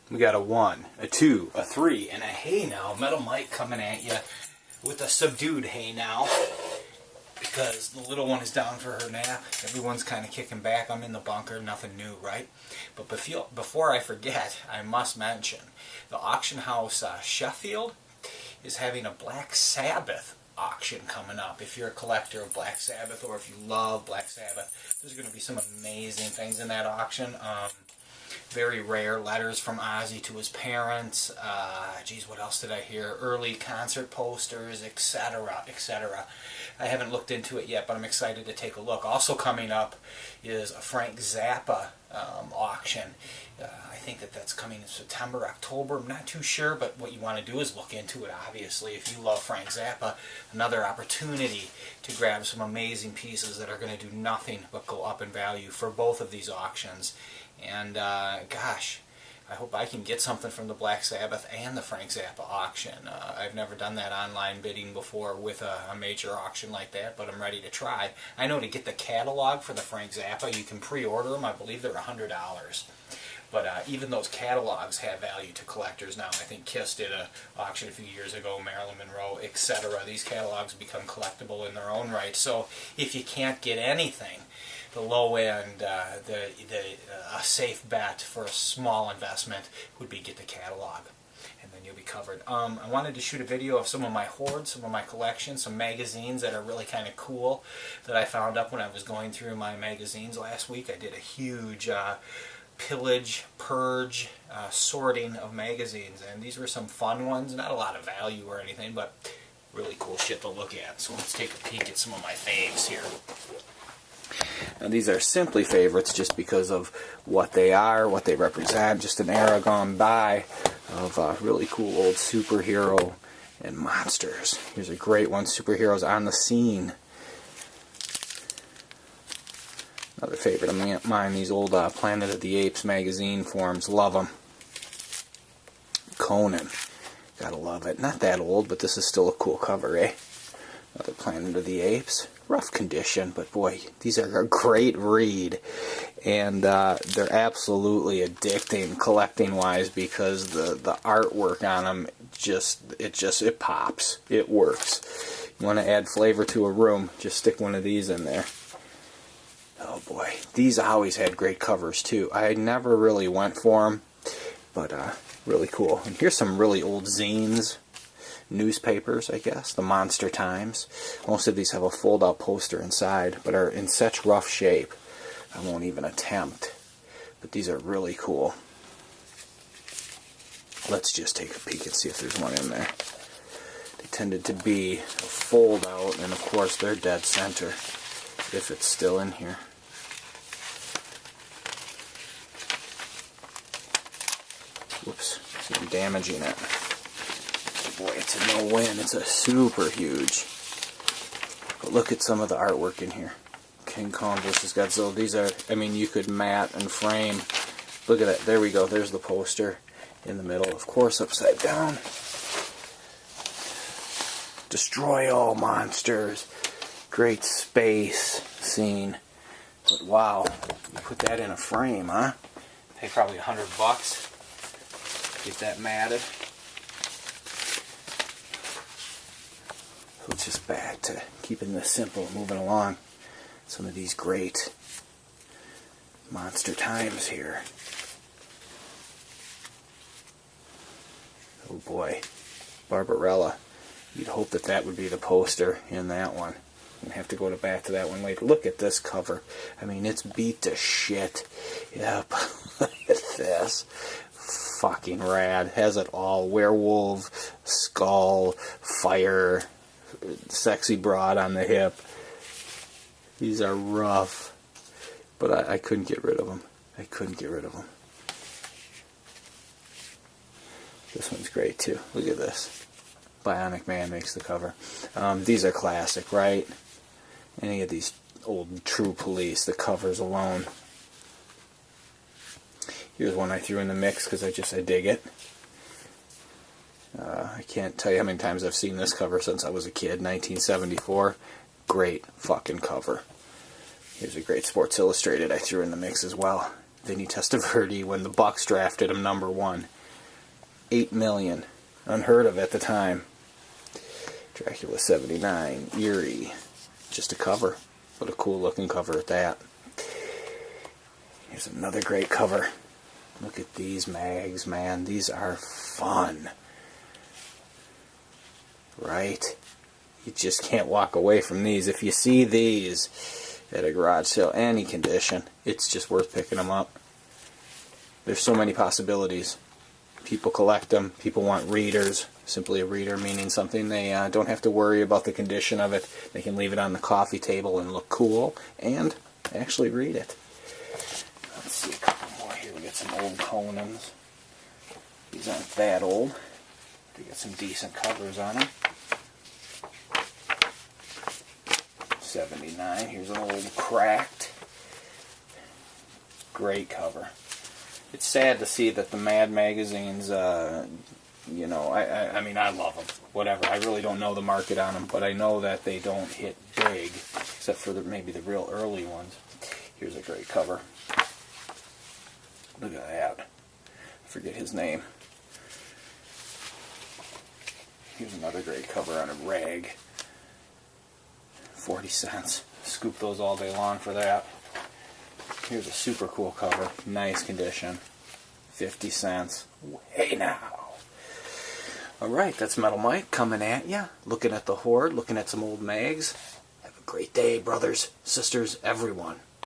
We got a 1, a 2, a 3, and a hey now. Metal Mike coming at you with a subdued hey now. Because the little one is down for her nap. Everyone's kind of kicking back. I'm in the bunker. Nothing new, right? But before I forget, I must mention the auction house Sheffield is having a Black Sabbath auction coming up. If you're a collector of Black Sabbath or if you love Black Sabbath, there's going to be some amazing things in that auction. Very rare letters from Ozzy to his parents. Geez, what else did I hear? Early concert posters, etc., etc. I haven't looked into it yet, but I'm excited to take a look. Also coming up is a Frank Zappa auction. I think that's coming in September, October. I'm not too sure, but what you want to do is look into it, obviously. If you love Frank Zappa, another opportunity to grab some amazing pieces that are going to do nothing but go up in value for both of these auctions. And gosh, I hope I can get something from the Black Sabbath and the Frank Zappa auction. I've never done that online bidding before with a major auction like that, but I'm ready to try. I know to get the catalog for the Frank Zappa, you can pre-order them. I believe they're $100. But even those catalogs have value to collectors now. I think Kiss did an auction a few years ago, Marilyn Monroe, etc. These catalogs become collectible in their own right. So if you can't get anything, the low end, a safe bet for a small investment would be get the catalog, and then you'll be covered. I wanted to shoot a video of some of my hoards, some of my collections, some magazines that are really kind of cool that I found up when I was going through my magazines last week. I did a huge purge, sorting of magazines, and these were some fun ones. Not a lot of value or anything, but really cool shit to look at. So let's take a peek at some of my faves here. Now these are simply favorites just because of what they are, what they represent, just an era gone by of really cool old superhero and monsters. Here's a great one, Superheroes on the Scene. Another favorite of mine, these old Planet of the Apes magazine forms, love them. Conan, gotta love it. Not that old, but this is still a cool cover, eh? Another Planet of the Apes. Rough condition, but boy, these are a great read, and they're absolutely addicting collecting wise because the artwork on them it pops, it works. You want to add flavor to a room, just stick one of these in there. Oh boy, these always had great covers too. I never really went for them, but really cool. And here's some really old zines. Newspapers, I guess, the Monster Times. Most of these have a fold-out poster inside, but are in such rough shape, I won't even attempt. But these are really cool. Let's just take a peek and see if there's one in there. They tended to be a fold-out, and of course they're dead center, if it's still in here. Whoops, I'm damaging it. Boy, it's a no-win. It's a super huge. But look at some of the artwork in here. King Kong vs. Godzilla. These are, I mean, you could mat and frame. Look at that. There we go. There's the poster in the middle. Of course, upside down. Destroy all monsters. Great space scene. But wow, you put that in a frame, huh? Pay probably $100. Get that matted. So it's just back to keeping this simple, moving along. Some of these great Monster Times here. Oh boy, Barbarella. You'd hope that that would be the poster in that one. I'm going to have to go back to that one later. Look at this cover. I mean, it's beat to shit. Yep, look at this. Fucking rad. Has it all. Werewolf, skull, fire, sexy broad on the hip. These are rough, but I couldn't get rid of them. I couldn't get rid of them. This one's great too. Look at this. Bionic Man makes the cover. These are classic, right? Any of these old True Police, the covers alone. Here's one I threw in the mix because I dig it. I can't tell you how many times I've seen this cover since I was a kid. 1974. Great fucking cover. Here's a great Sports Illustrated I threw in the mix as well. Vinny Testaverde when the Bucks drafted him #1. 8 million. Unheard of at the time. Dracula 79, eerie. Just a cover. What a cool looking cover at that. Here's another great cover. Look at these mags, man. These are fun. Right? You just can't walk away from these. If you see these at a garage sale, any condition, it's just worth picking them up. There's so many possibilities. People collect them. People want readers. Simply a reader meaning something they don't have to worry about the condition of it. They can leave it on the coffee table and look cool and actually read it. Let's see a couple more here. We got some old Conans. These aren't that old. They got some decent covers on them. 79. Here's an old cracked. Great cover. It's sad to see that the Mad magazines, you know, I mean, I love them. Whatever. I really don't know the market on them, but I know that they don't hit big, except for maybe the real early ones. Here's a great cover. Look at that. I forget his name. Here's another great cover on a rag. 40 cents. Scoop those all day long for that. Here's a super cool cover. Nice condition. 50 cents. Hey now. Alright, that's Metal Mike coming at ya. Looking at the Horde, looking at some old mags. Have a great day, brothers, sisters, everyone.